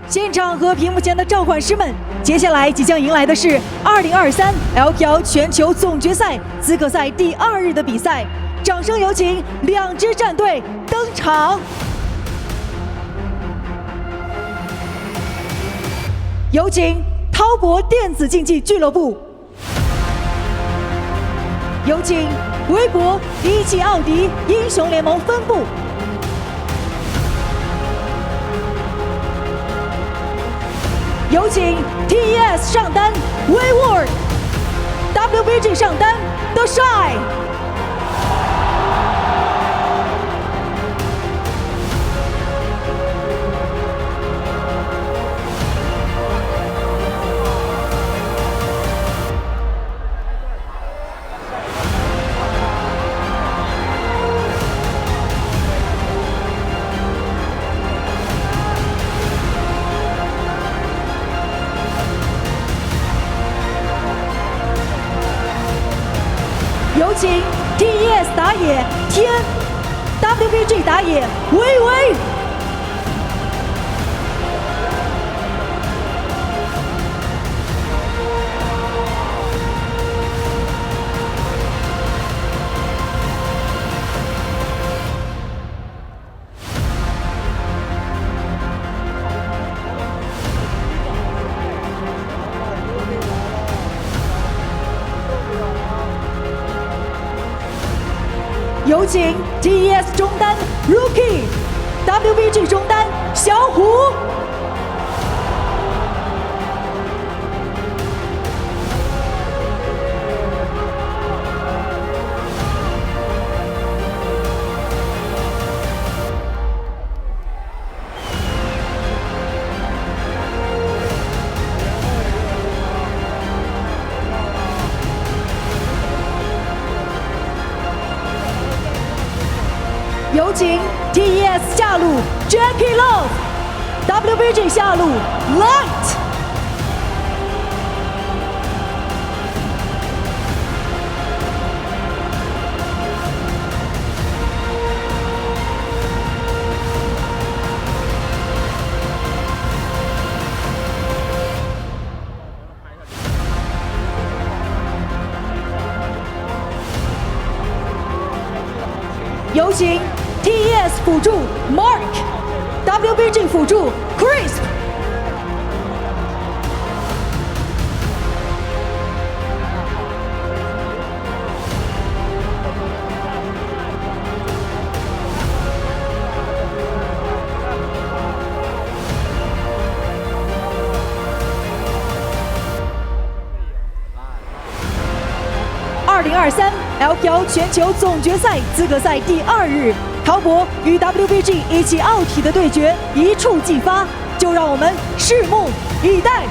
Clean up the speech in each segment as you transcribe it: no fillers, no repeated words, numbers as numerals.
现场和屏幕前的召唤师们，接下来即将迎来的是2023 LPL 全球总决赛资格赛第2日的比赛，掌声有请2支战队登场。有请滔博电子竞技俱乐部，有请微博一汽奥迪英雄联盟分部。 有请 TES 上单 Wayward，WBG 上单 더샤이。有请 TES 打野天 ，WBG 打野微微。有请 TES 中单 Rookie，WBG 中单小虎。有请 TES 下路 Jackie Love，WBG 下路 Light。有请 TES 辅助 Mark，WBG 辅助 Crisp。2023 LPL 全球总决赛资格赛第2日，滔博与 WBG 一起奥体的对决一触即发，就让我们拭目以待。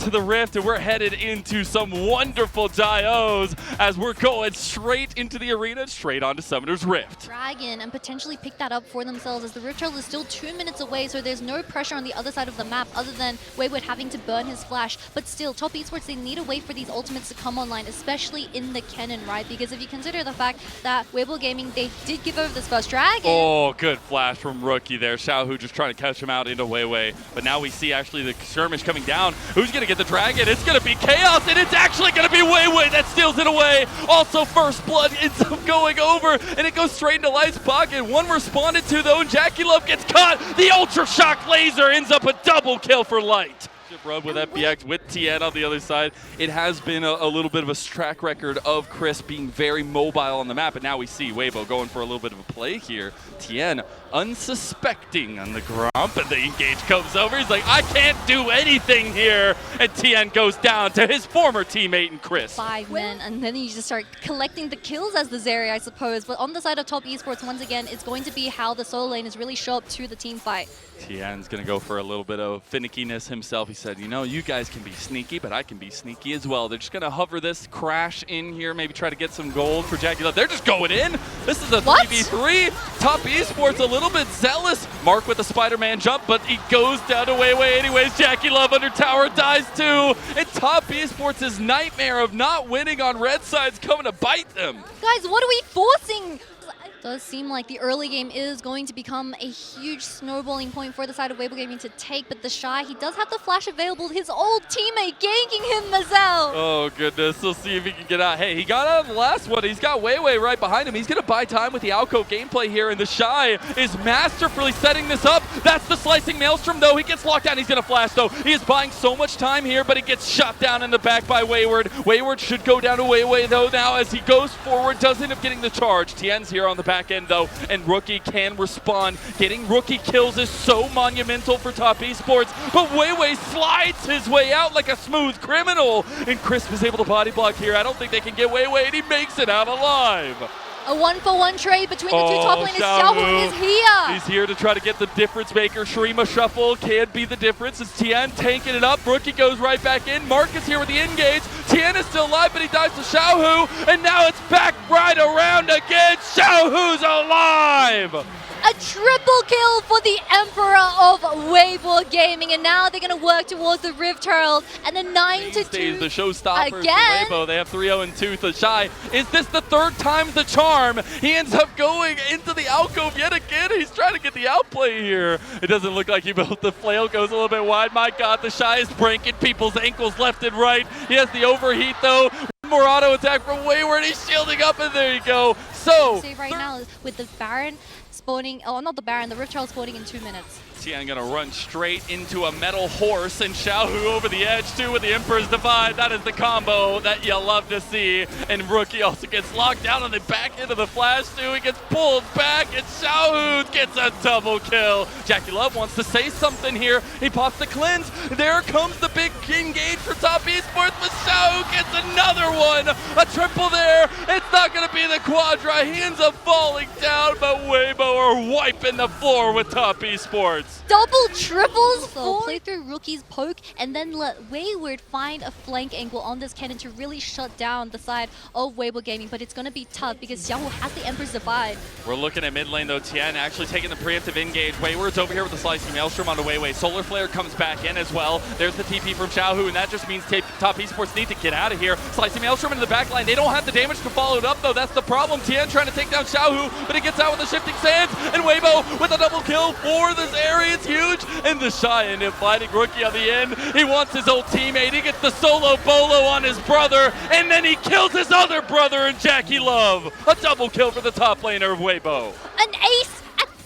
To the rift, and we're headed into some wonderful dios as we're going straight into the arena, straight onto Summoner's Rift. Dragon and potentially pick that up for themselves as the Rift Trail is still 2 minutes away, so there's no pressure on the other side of the map other than Wayward having to burn his flash. But still, Top Esports, they need to wait for these ultimates to come online, especially in the cannon, right? Because if you consider the fact that Weibo Gaming, they did give over this first dragon. Oh, good flash from Rookie there. Xiaohu just trying to catch him out into Weiwei. But now we see actually the skirmish coming down. Who's going to get the dragon? It's going to be Chaos, and it's actually going to be Weiwei that steals it away. Also, First Blood ends up going over, and it goes straight into Light's pocket. One responded to, though, and Jackie Love gets caught. The Ultra Shock Laser ends up a double kill for Light. Rub with FBX, with Tien on the other side. It has been a little bit of a track record of Chris being very mobile on the map, and now we see Weibo going for a little bit of a play here. Tien unsuspecting on the grump, and the engage comes over. He's like, I can't do anything here. And Tien goes down to his former teammate and Chris. 5 men, and then you just start collecting the kills as the Zeri, I suppose. But on the side of Top Esports, once again, it's going to be how the solo lane is really show up to the team fight. Tien's going to go for a little bit of finickiness himself. He said, you know, you guys can be sneaky, but I can be sneaky as well. They're just going to hover this crash in here, maybe try to get some gold for Jackie Love. They're just going in. This is a 3v3. Top Esports a little bit zealous. Mark with the Spider-Man jump, but he goes down to Weiwei anyways. Jackie Love under tower dies too. And Top Esports' nightmare of not winning on red side's coming to bite them. Guys, what are we forcing? It does seem like the early game is going to become a huge snowballing point for the side of Weibo Gaming to take, but the Shy, he does have the flash available. His old teammate ganking him as well. Oh goodness, we'll see if he can get out. Hey, he got out of the last one. He's got Weiwei right behind him. He's gonna buy time with the Alco gameplay here, and the Shy is masterfully setting this up. That's the slicing Maelstrom though. He gets locked down. He's gonna flash though. He is buying so much time here, but he gets shot down in the back by Wayward. Wayward should go down to Weiwei though now as he goes forward, does end up getting the charge. Tien's here on the back end though, and Rookie can respond. Getting Rookie kills is so monumental for Top Esports, but Weiwei slides his way out like a smooth criminal, and Chris was able to body block here. I don't think they can get Weiwei, and he makes it out alive. A 1-for-1 trade between the two top laners. Xiaohu is here. He's here to try to get the difference maker. Shurima Shuffle can be the difference. It's Tien tanking it up. Rookie goes right back in. Mark is here with the engage. Tien is still alive, but he dives to Xiaohu, and now it's back right around again. Xiaohu's alive! A triple kill for the Emperor of Weibo Gaming, and now they're going to work towards the Rift Herald and the 9-2 the showstopper again. For Weibo. They have 3-0-2. The Shy, is this the third time's the charm? He ends up going into the alcove yet again. He's trying to get the outplay here. It doesn't look like he built the flail. Goes a little bit wide. My God, the Shy is breaking people's ankles left and right. He has the overheat though. More auto attack from Wayward. He's shielding up, and there you go. So see right now with the Baron spawning, oh not the Baron, the Rift Herald spawning in 2 minutes. Tien gonna run straight into a metal horse, and Xiaohu over the edge too with the Emperor's Divide. That is the combo that you love to see. And Rookie also gets locked down on the back end of the flash too. He gets pulled back, and Xiaohu gets a double kill. Jackie Love wants to say something here. He pops the cleanse. There comes the big engage for Top Esports, but Xiaohu gets another one. A triple there. It's not gonna be the quadra. He ends up falling down, but Weibo are wiping the floor with Top Esports. Double triples. So play through Rookie's poke and then let Wayward find a flank angle on this cannon to really shut down the side of Weibo Gaming, but it's going to be tough because Xiaohu has the Emperor's Divide. We're looking at mid lane though. Tien actually taking the preemptive engage. Wayward's over here with the slicing Maelstrom onto Weiwei. Solar Flare comes back in as well. There's the TP from Xiaohu, and that just means Top Esports need to get out of here. Slicing Maelstrom into the back line. They don't have the damage to follow it up though. That's the problem. Tien trying to take down Xiaohu, but he gets out with the shifting sands, and Weibo with a double kill for this area. It's huge, and the Shy end up fighting Rookie on the end. He wants his old teammate. He gets the solo bolo on his brother, and then he kills his other brother in Jackie Love. A double kill for the top laner of Weibo. An ace!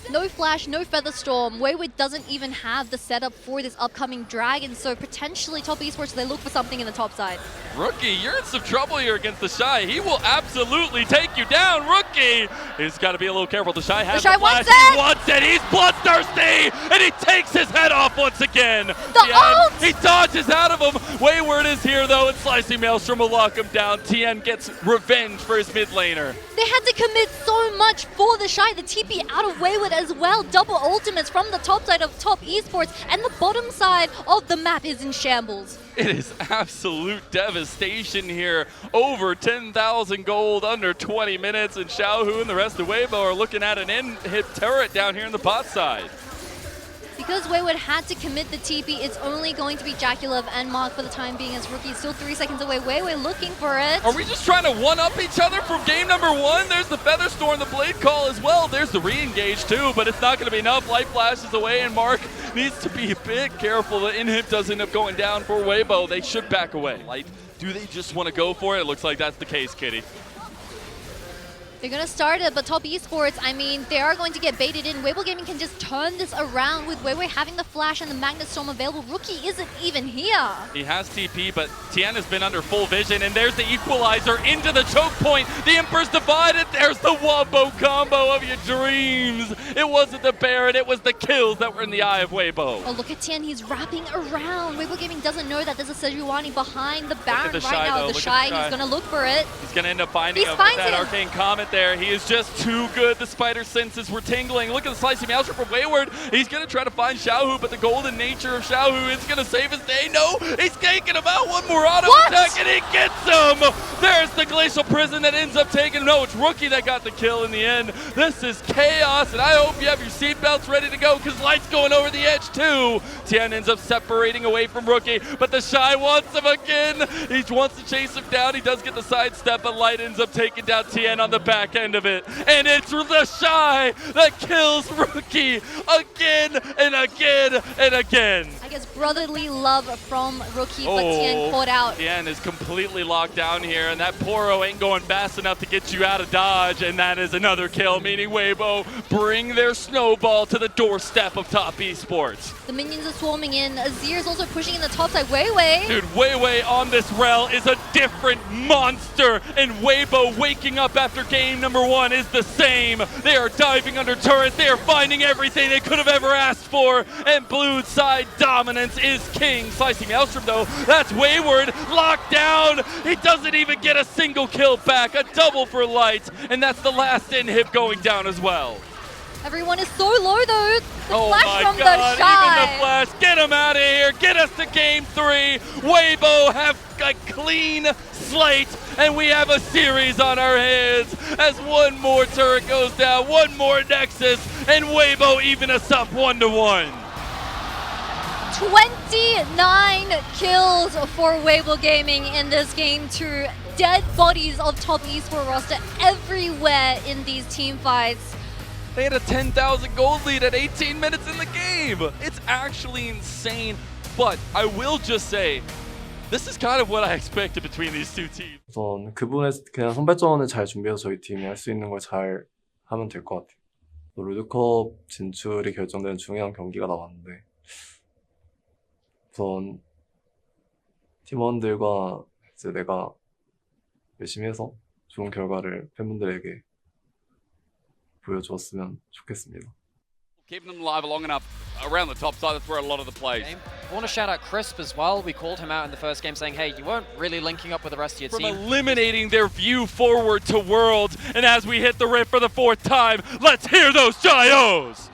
No flash, no feather storm. Wayward doesn't even have the setup for this upcoming dragon, so potentially Top Esports, they look for something in the top side. Rookie, you're in some trouble here against the Shy. He will absolutely take you down, Rookie. He's got to be a little careful. The Shy has the flash. He wants it. He's bloodthirsty, and he takes his head off once again. He dodges out of him. Wayward is here though, and Slicing Maelstrom will lock him down. Tien gets revenge for his mid laner. They had to commit so much for the Shy. The TP out of Wayward as well. Double ultimates from the top side of Top Esports, and the bottom side of the map is in shambles. It is absolute devastation here. Over 10,000 gold under 20 minutes, and Xiaohu and the rest of Weibo are looking at an in-hit turret down here in the bot side. Because Wayward had to commit the TP, it's only going to be Jackie Love and Mark for the time being, as Rookie is still 3 seconds away. Wayward looking for it. Are we just trying to one-up each other from game number 1? There's the Feather Storm, the Blade Call as well. There's the re-engage too, but it's not going to be enough. Light flashes away, and Mark needs to be a bit careful. The in-hit does end up going down for Weibo. They should back away. Light, do they just want to go for it? It looks like that's the case, Kitty. They're going to start it, but Top Esports, I mean, they are going to get baited in. Weibo Gaming can just turn this around with Weiwei having the flash and the Magnet Storm available. Rookie isn't even here. He has TP, but Tien has been under full vision, and there's the equalizer into the choke point. The Emperor's divided. There's the Wombo combo of your dreams. It wasn't the Baron, it was the kills that were in the eye of Weibo. Oh, look at Tien. He's wrapping around. Weibo Gaming doesn't know that there's a Sejuani behind the Baron the right Shy, now. though. The Look Shy, at the Shy. he's going to look for it. He's going to end up finding He him finds with that him. Arcane Comet there. He is just too good. The spider senses were tingling. Look at the slicing maelstrom from Wayward. He's going to try to find Xiaohu, but the golden nature of Xiaohu is going to save his day. No, he's taking him out. One more auto attack, and he gets him. There's the Glacial Prison that ends up taking him. No, it's Rookie that got the kill in the end. This is chaos, and I hope you have your seatbelts ready to go because Light's going over the edge too. Tien ends up separating away from Rookie, but the Shy wants him again. He wants to chase him down. He does get the sidestep, but Light ends up taking down Tien on the back end of it. And it's the Shy that kills Rookie again and again and again. I guess brotherly love from Rookie, but Tien caught out. Tien is completely locked down here, and that Poro ain't going fast enough to get you out of dodge, and that is another kill, meaning Weibo bring their snowball to the doorstep of Top Esports. The minions are swarming in. Azir is also pushing in the top side. Weiwei. Dude, Weiwei on this rel is a different monster, and Weibo waking up after game number 1 is the same. They are diving under turrets. They are finding everything they could have ever asked for, and blue side dominance is king. Slicing Maelstrom though, that's Wayward locked down. He doesn't even get a single kill back. A double for Light, and that's the last inhib going down as well. Everyone is so low though. The Oh flash my from God, the Shy. even the flash. Get him out of here. Get us to game 3. Weibo have a clean slate, and we have a series on our hands as one more turret goes down, one more Nexus, and Weibo even us up 1-1. 29 kills for Weibo Gaming in this game 2. Dead bodies of Top Esports roster everywhere in these team fights. They had a 10,000 gold lead at 18 minutes in the game. It's actually insane, but I will just say, this is kind of what I expected between these two teams. 우선 그 부분에서 그냥 선발전을 잘 준비해서 저희 팀이 할 수 있는 걸 잘 하면 될 것 같아요. 롤드컵 진출이 결정되는 중요한 경기가 나왔는데 우선 팀원들과 이제 내가 열심히 해서 좋은 결과를 팬분들에게 보여주었으면 좋겠습니다. Keeping them alive long enough around the top side, that's where a lot of the plays. I want to shout out Crisp as well. We called him out in the first game saying, hey, you weren't really linking up with the rest of your From team. eliminating their view forward to Worlds, and as we hit the rift for the 4th time, let's hear those Gios!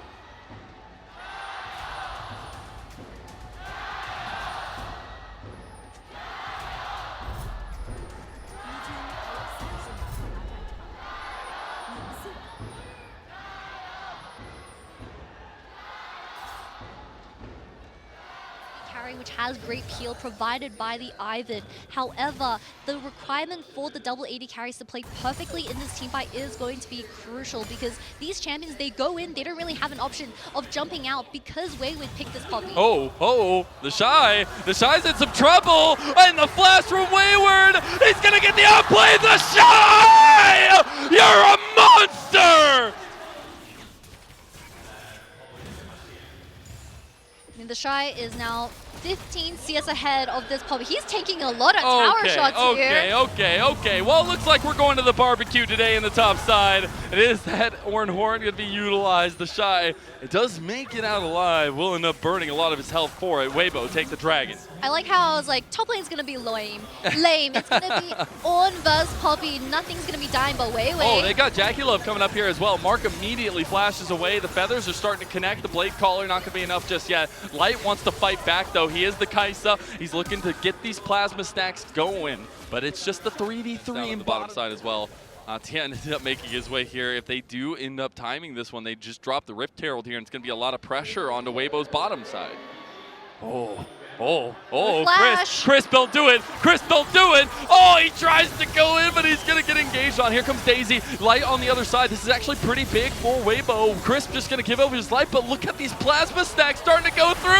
Which has great peel provided by the Ivan. However, the requirement for the double AD carries to play perfectly in this teamfight is going to be crucial because these champions, they go in, they don't really have an option of jumping out because Weiwei picked this poppy. The Shy's in some trouble, and the flash from Wayward, he's gonna get the outplay, the Shy! You're a monster! I mean, the Shy is now 15 CS ahead of this poppy. He's taking a lot of tower shots here. Okay. Well, it looks like we're going to the barbecue today in the top side. It is that Horn going to be utilized. The Shy, it does make it out alive. Will end up burning a lot of his health for it. Weibo, take the dragon. I like how I was like, top lane's gonna be lame. It's gonna be on versus Poppy. Nothing's gonna be dying but Weiwei. Oh, they got Jackie Love coming up here as well. Mark immediately flashes away. The feathers are starting to connect. The Blade Caller not gonna be enough just yet. Light wants to fight back though. He is the Kaisa. He's looking to get these plasma stacks going, but it's just the 3v3 in the bottom side as well. Tien ended up making his way here. If they do end up timing this one, they just drop the Rift Herald here, and it's gonna be a lot of pressure onto Weibo's bottom side. Oh, Flash. Chris, don't do it. Chris, don't do it. Oh, he tries to go in, but he's gonna get engaged on. Here comes Daisy. Light on the other side. This is actually pretty big for Weibo. Chris just gonna give over his life, but look at these plasma stacks starting to go through.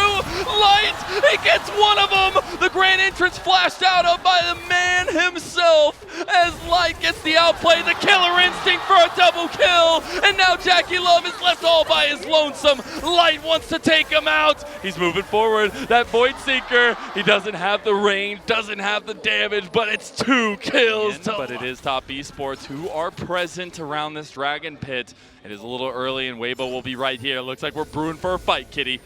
Light, he gets one of them. The grand entrance flashed out of by the man himself as Light gets the outplay. The killer instinct for a double kill. And now Jackie Love is left all by his lonesome. Light wants to take him out. He's moving forward. That Void Seeker, he doesn't have the range, doesn't have the damage, but it's 2 kills. But it is Top Esports who are present around this Dragon Pit. It is a little early and Weibo will be right here. Looks like we're brewing for a fight, Kitty.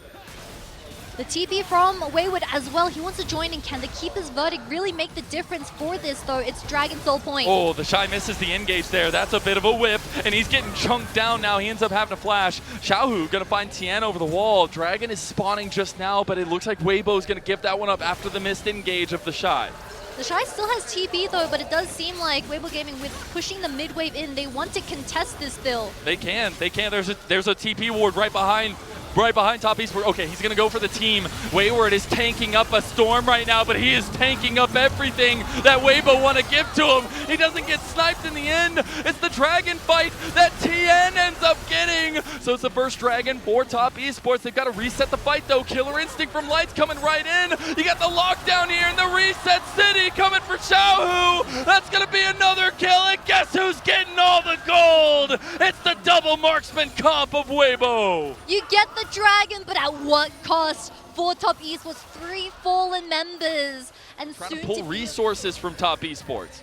The TP from Wayward as well. He wants to join in. Can the Keeper's Verdict really make the difference for this, though? It's Dragon Soul Point. Oh, the Shy misses the engage there. That's a bit of a whip, and he's getting chunked down now. He ends up having to flash. Xiaohu gonna find Tian over the wall. Dragon is spawning just now, but it looks like Weibo's gonna give that one up after the missed engage of the Shy. The Shy still has TP though, but it does seem like Weibo Gaming, with pushing the mid wave in, they want to contest this still. They can. There's a TP ward right behind Top Esports. Okay, he's gonna go for the team. Wayward is tanking up a storm right now, but he is tanking up everything that Weibo want to give to him. He doesn't get sniped in the end. It's the dragon fight that Tien ends up getting. So it's the first dragon for Top Esports. They've got to reset the fight though. Killer Instinct from Lights coming right in. You got the lockdown here in the Reset City coming for Xiaohu. That's gonna be another kill, and guess who's getting all the gold? It's the double marksman comp of Weibo. You get the dragon, but at what cost? For Top Esports, 3 fallen members, and Trying soon to pull to be, resources from Top Esports.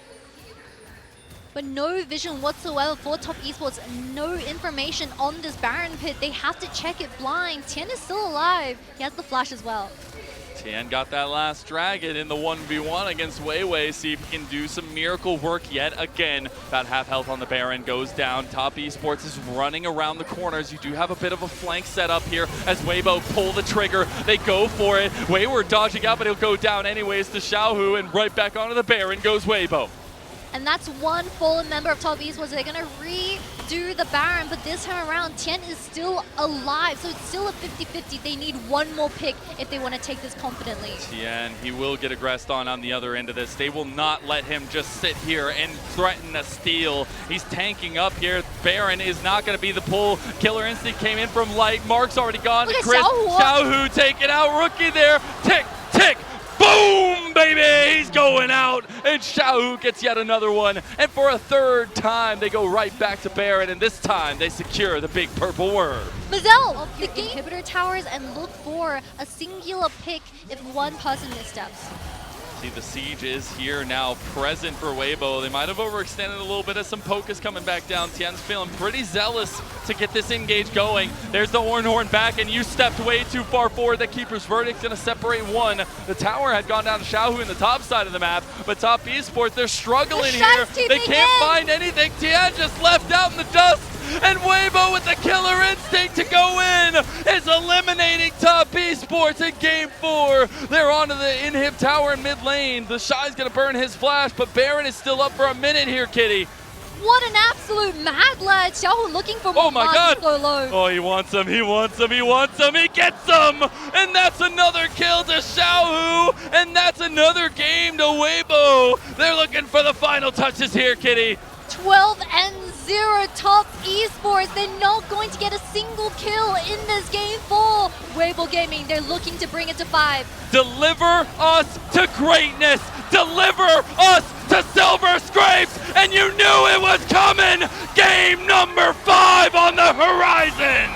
but no vision whatsoever for Top Esports. No information on this Baron Pit. They have to check it blind. Tien is still alive. He has the flash as well. Tian got that last dragon in the 1v1 against Weiwei. See if he can do some miracle work yet again. About half health on the Baron goes down. Top Esports is running around the corners. You do have a bit of a flank set up here as Weibo pull the trigger. They go for it. Wayward dodging out, but he'll go down anyways to Xiaohu, and right back onto the Baron goes Weibo. And that's one fallen member of Top Esports. They're going to redo the Baron, but this time around, Tien is still alive. So it's still a 50-50. They need one more pick if they want to take this confidently. Tien, he will get aggressed on the other end of this. They will not let him just sit here and threaten a steal. He's tanking up here. Baron is not going to be the pull. Killer Instinct came in from Light. Mark's already gone. Look at Chris Xiaohu taking out Rookie there. Tick, tick. Boom, baby! He's going out, and Xiaohu gets yet another one. And for a third time, they go right back to Baron, and this time they secure the big purple worm. Mazel, the inhibitor towers, and look for a singular pick if one person missteps. See, the siege is here now, present for Weibo. They might have overextended a little bit as some poke is coming back down. Tien's feeling pretty zealous to get this engage going. There's the Horn back, and you stepped way too far forward. The Keeper's Verdict's gonna separate one. The tower had gone down to Xiaohu in the top side of the map, but Top Esports, they're struggling here. They can't find anything. Tien just left out in the dust. And Weibo with the Killer Instinct to go in is eliminating Top Esports in Game 4. They're onto the inhib tower in mid lane. The Shy's gonna burn his flash, but Baron is still up for a minute here, Kitty. What an absolute mad lad. Xiaohu looking for more. Oh my God. So low. Oh, he wants him, he wants him, he wants him, he gets him! And that's another kill to Xiaohu, and that's another game to Weibo. They're looking for the final touches here, Kitty. 12-0 Top Esports. They're not going to get a single kill in this Game 4. Weibo Gaming, they're looking to bring it to 5. Deliver us to greatness! Deliver us to Silver Scrapes! And you knew it was coming! Game number 5 on the horizon!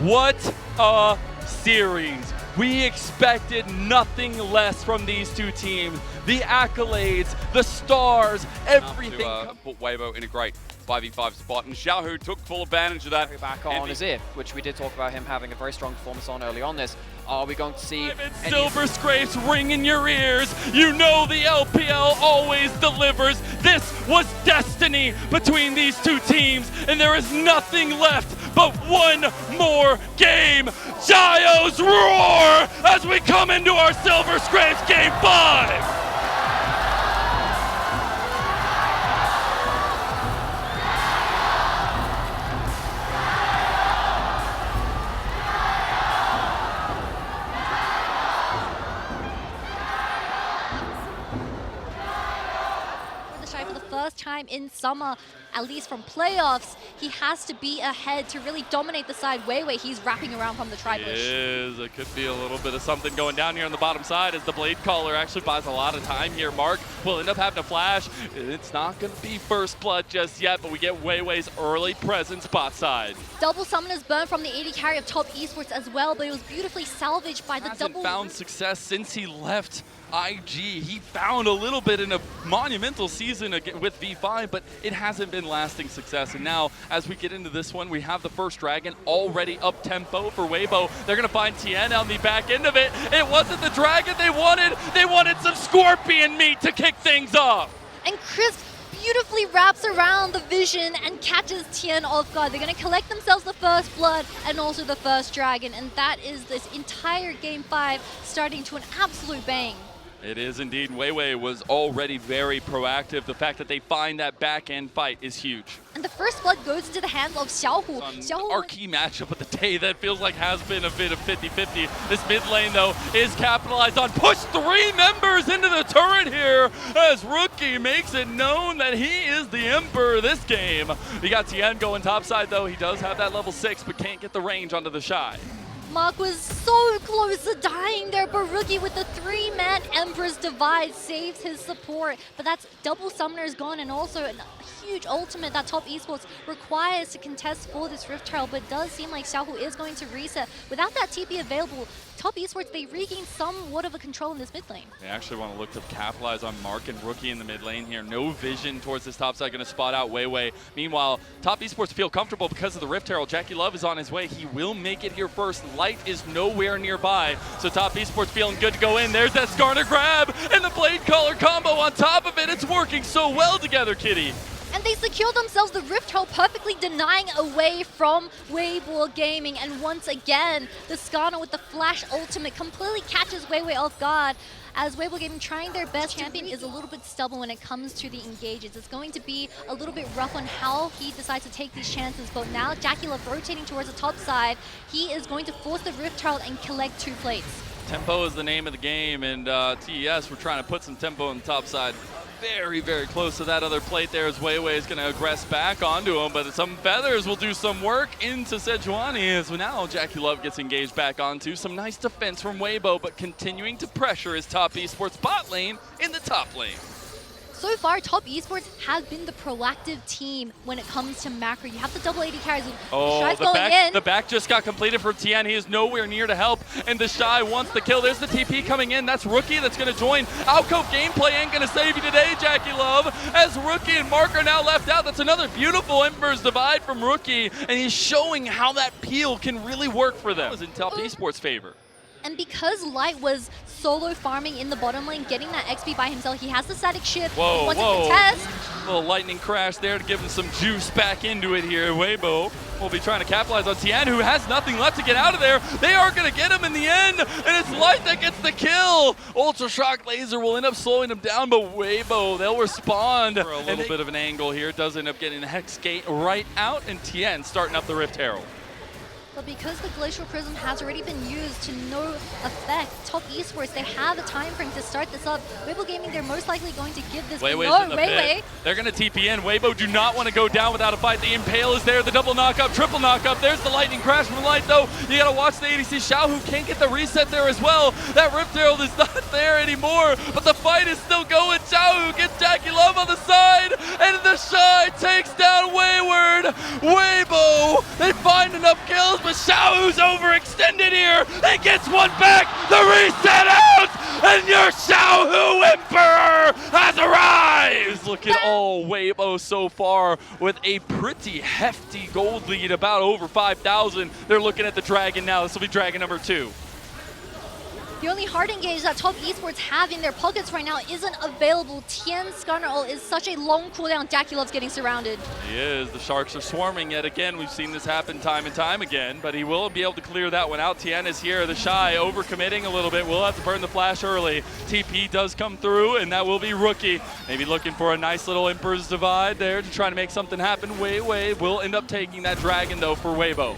What a series. We expected nothing less from these two teams. The accolades, the stars, everything. To put Weibo in a great 5v5 spot, and Xiaohu took full advantage of that. Back on his if, which we did talk about him having a very strong performance on early on this. Are we going to see Silver Scrapes ring in your ears? You know the LPL always delivers. This was destiny between these two teams, and there is nothing left but one more game. Jayo's roar as we come into our Silver Scrapes Game 5. first time in summer, at least from playoffs, he has to be ahead to really dominate the side. Weiwei, he's wrapping around from the tri-bush. It could be a little bit of something going down here on the bottom side as the Blade Caller actually buys a lot of time here. Mark will end up having to flash. It's not going to be first blood just yet, but we get Weiwei's early presence bot side. Double Summoners burn from the AD carry of Top Esports as well, but it was beautifully salvaged by the Hasn't double. found success since he left IG. He found a little bit in a monumental season with V5, but it hasn't been lasting success. And now, as we get into this one, we have the first Dragon already up tempo for Weibo. They're going to find Tien on the back end of it. It wasn't the Dragon they wanted. They wanted some Scorpion meat to kick things off. And Chris beautifully wraps around the vision and catches Tien off guard. They're going to collect themselves the first blood and also the first Dragon. And that is this entire Game 5 starting to an absolute bang. It is indeed. Weiwei was already very proactive. The fact that they find that back-end fight is huge. And the first blood goes into the hands of Xiaohu. Our key matchup of the day that feels like has been a bit of 50-50. This mid lane, though, is capitalized on. Push 3 members into the turret here as Rookie makes it known that he is the Emperor this game. We got Tien going topside, though. He does have that level 6, but can't get the range onto the Shy. Mark was so close to dying there, but Rookie with the 3-man Emperor's Divide saves his support. But that's double Summoners gone, and also a huge ultimate that Top Esports requires to contest for this Rift Herald, but it does seem like Xiaohu is going to reset. Without that TP available, Top Esports, they regain somewhat of a control in this mid lane. They actually want to look to capitalize on Mark and Rookie in the mid lane here. No vision towards this top side, going to spot out Weiwei. Meanwhile, Top Esports feel comfortable because of the Rift Herald. Jackie Love is on his way. He will make it here first. Light is nowhere nearby, so Top Esports feeling good to go in. There's that Skarner grab and the Blade Caller combo on top of it. It's working so well together, Kitty. And they secure themselves the Rift Herald, perfectly denying away from Weibo Gaming. And once again, the Skarner with the Flash ultimate completely catches Weiwei off guard. As Weibo Gaming trying their best, Champion is a little bit stubborn when it comes to the engages. It's going to be a little bit rough on how he decides to take these chances. But now Jackie Love rotating towards the top side, he is going to force the Rift Herald and collect 2 plates. Tempo is the name of the game, and TES, we're trying to put some tempo on the top side. Very, very close to that other plate there as Weiwei is going to aggress back onto him, but some feathers will do some work into Sejuani as now Jackie Love gets engaged back onto. Some nice defense from Weibo, but continuing to pressure his Top Esports bot lane in the top lane. So far, Top Esports has been the proactive team when it comes to macro. You have the double AD carries. Oh, going in. The back just got completed for Tien. He is nowhere near to help, and the Shy wants the kill. There's the TP coming in. That's Rookie that's going to join. Alcove gameplay ain't going to save you today, Jackie Love, as Rookie and Mark are now left out. That's another beautiful Emperor's Divide from Rookie, and he's showing how that peel can really work for them. That was in Top Esports' favor. And because Light was solo farming in the bottom lane, getting that XP by himself, he has the static shift. Whoa, wants whoa. to contest. Little lightning crash there to give him some juice back into it here. Weibo will be trying to capitalize on Tien, who has nothing left to get out of there. They are going to get him in the end, and it's Light that gets the kill. Ultra Shock Laser will end up slowing him down, but Weibo, they'll respond for a little bit of an angle here. Does end up getting the Hex Gate right out, and Tien starting up the Rift Herald. But because the Glacial Prism has already been used to no effect, Top Esports, they have a time frame to start this up. Weibo Gaming, they're most likely going to give this Weiwei. They're going to TP in. Weibo do not want to go down without a fight. The Impale is there, the double knockup, triple knockup. There's the lightning crash from Light, though. You got to watch the ADC. Xiaohu can't get the reset there as well. That Rift Herald is not there anymore, but the fight is still going. Xiaohu gets Jackie Love on the side, and the Shy takes down Wayward. Weibo, they find enough kills, but Xiaohu's overextended here. He gets one back. The reset out, and your Xiaohu Emperor has arrived. Look at all Weibo so far with a pretty hefty gold lead, about over 5,000. They're looking at the Dragon now. This will be Dragon number 2. The only hard engage that Top Esports have in their pockets right now isn't available. Tien's Skarner ult is such a long cooldown. Jackie Love's getting surrounded. He is. The Sharks are swarming yet again. We've seen this happen time and time again, but he will be able to clear that one out. Tien is here. The Shy overcommitting a little bit. We'll have to burn the flash early. TP does come through, and that will be Rookie. Maybe looking for a nice little Emperor's Divide there to try to make something happen. Weiwei will end up taking that Dragon, though, for Weibo.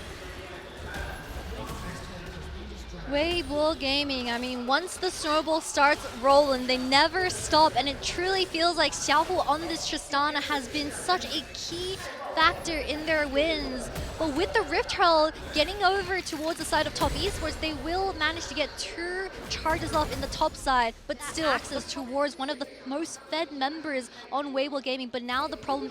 Weibo Gaming, I mean, once the snowball starts rolling, they never stop, and it truly feels like Xiaohu on this Tristana has been such a key factor in their wins. But with the Rift Herald getting over towards the side of top esports, they will manage to get 2 charges off in the top side, but still access towards one of the most fed members on Weibo Gaming. But now the problem,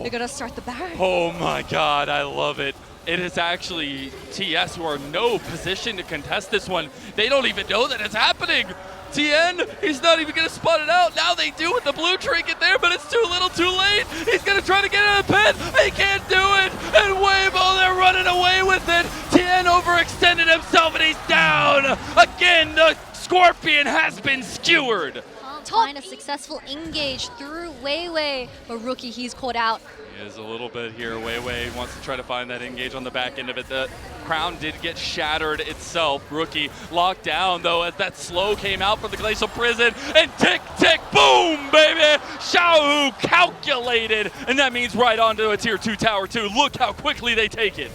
they're gonna start the Baron. Oh my god, I love it. It is actually TS who are in no position to contest this one. They don't even know that it's happening. Tien, he's not even gonna spot it out. Now they do with the blue trinket there, but it's too little too late. He's gonna try to get it in the pit. He can't do it. And Weibo, they're running away with it. Tien overextended himself and he's down. Again, the Scorpion has been skewered. Find a successful engage through Weiwei, but Rookie, he's caught out. He is a little bit here. Weiwei wants to try to find that engage on the back end of it. The crown did get shattered itself. Rookie locked down though as that slow came out from the glacial prison, and tick, tick, boom, baby! Xiaohu calculated, and that means right onto a tier 2 tower too. Look how quickly they take it.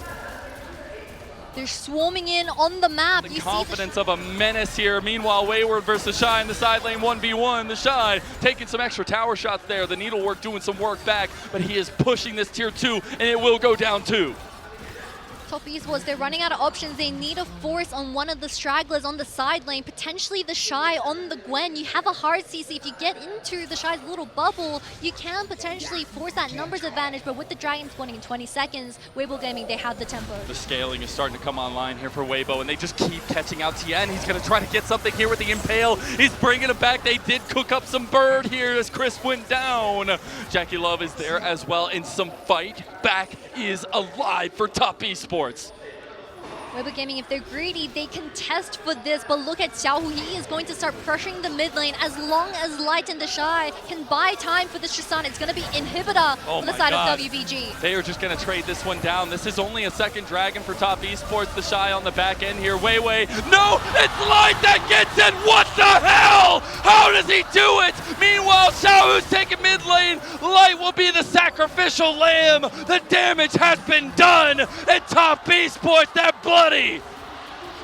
They're swarming in on the map. The confidence of a menace here. Meanwhile, Wayward versus Shy in the side lane 1v1. The Shy taking some extra tower shots there. The Needlework doing some work back, but he is pushing this tier 2, and it will go down 2. Top esports, they're running out of options. They need a force on one of the stragglers on the side lane, potentially the Shy on the Gwen. You have a hard CC. If you get into the Shy's little bubble, you can potentially force that numbers advantage, but with the Dragon spawning in 20 seconds, Weibo Gaming, they have the tempo. The scaling is starting to come online here for Weibo, and they just keep catching out Tien. He's going to try to get something here with the Impale. He's bringing it back. They did cook up some bird here as Chris went down. Jackie Love is there as well in some fight. Back is alive for top esports. Weibo Gaming, if they're greedy, they can test for this, but look at Xiaohu. He is going to start pressuring the mid lane as long as Light and the Shy can buy time for this Tristana. It's going to be Inhibitor on the side of WBG. They are just going to trade this one down. This is only a second Dragon for top esports. The Shy on the back end here. Weiwei. No, it's Light that gets it. What the hell? How does he do it? Meanwhile, Xiaohu's taking mid lane. Light will be the sacrificial lamb. The damage has been done. And top esports, they're bloody.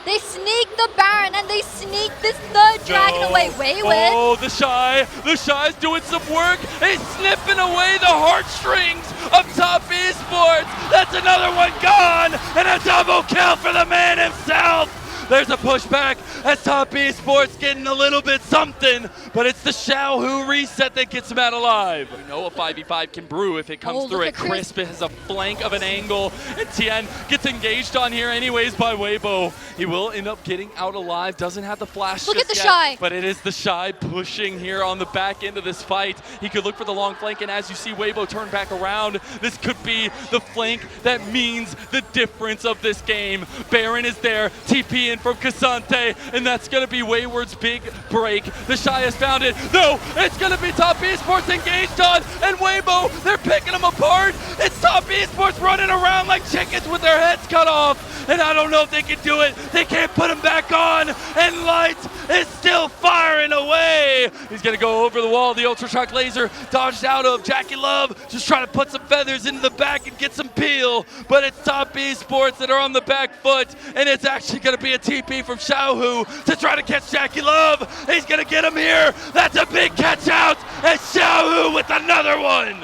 They sneak the Baron and they sneak this third Dragon away. Weiwei. Oh, the Shy's doing some work. He's snipping away the heartstrings of top esports. That's another one gone, and a double kill for the man himself. There's a pushback as top esports getting a little bit something, but it's the Xiaohu reset that gets him out alive. You know a 5v5 can brew if it comes through it. Crisp has a flank of an angle, and Tien gets engaged on here anyways by Weibo. He will end up getting out alive, doesn't have the flash Look at the yet, Shy. but it is the Shy pushing here on the back end of this fight. He could look for the long flank, and as you see Weibo turn back around, this could be the flank that means the difference of this game. Baron is there, TP in from Cassante, and that's going to be Wayward's big break. The Shy has found it. No, it's going to be top esports engaged on, and Weibo, they're picking them apart. It's top esports running around like chickens with their heads cut off, and I don't know if they can do it. They can't put them back on, and Light is still firing away. He's going to go over the wall. The Ultra Shock Laser dodged out of. Jackie Love just trying to put some feathers into the back and get some peel, but it's top esports that are on the back foot, and it's actually going to be a TP from Xiaohu to try to catch Jackie Love. He's going to get him here. That's a big catch out, and Xiaohu with another one.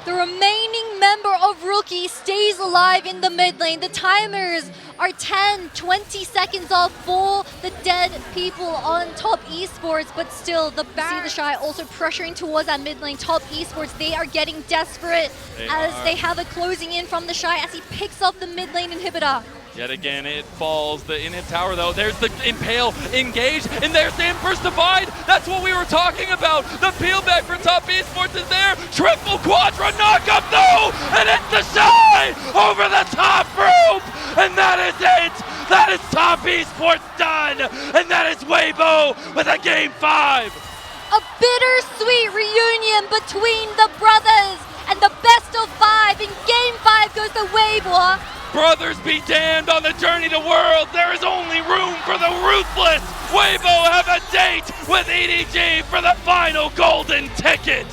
The remaining member of Rookie stays alive in the mid lane. The timers are 10, 20 seconds off for the dead people on top esports, but still the Baron, the Shy also pressuring towards that mid lane. Top esports, they are getting desperate they have a closing in from the Shy as he picks up the mid lane inhibitor. Yet again, it falls. The inhib tower, though. There's the Impale engage, and there's the Emperor's Divide. That's what we were talking about. The peel back for top esports is there. Triple quadra knock up, though, and it's the Shy over the top rope, and that is it. That is top esports done, and that is Weibo with a game 5. A bittersweet reunion between the brothers, and the best of 5 in game 5 goes to Weibo. Brothers be damned on the journey to world. There is only room for the ruthless. Weibo have a date with EDG for the final golden ticket.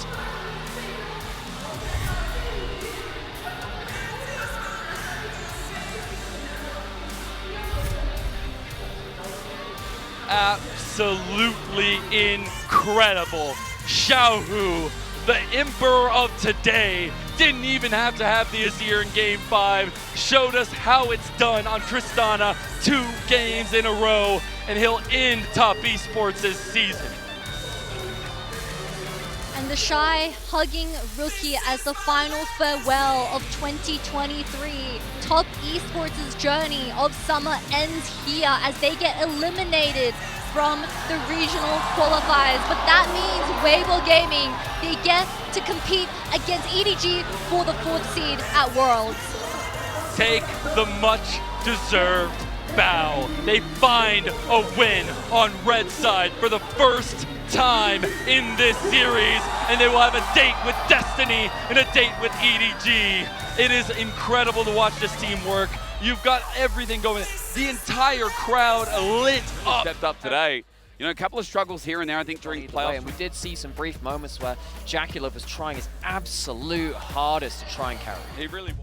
absolutely incredible. Xiaohu, the emperor of today, didn't even have to have this year in Game 5. Showed us how it's done on Tristana 2 games in a row, and he'll end Top Esports' season. And the Shy hugging Rookie as the final farewell of 2023. Top Esports' journey of summer ends here as they get eliminated from the regional qualifiers. But that means Weibo Gaming, they get to compete against EDG for the 4th seed at Worlds. Take the much deserved bow. They find a win on red side for the first time in this series, and they will have a date with Destiny and a date with EDG. It is incredible to watch this team work. You've got everything going. The entire crowd lit up. Stepped up today. You know, a couple of struggles here and there, I think, during the playoffs. And we did see some brief moments where Jaculov was trying his absolute hardest to try and carry. He really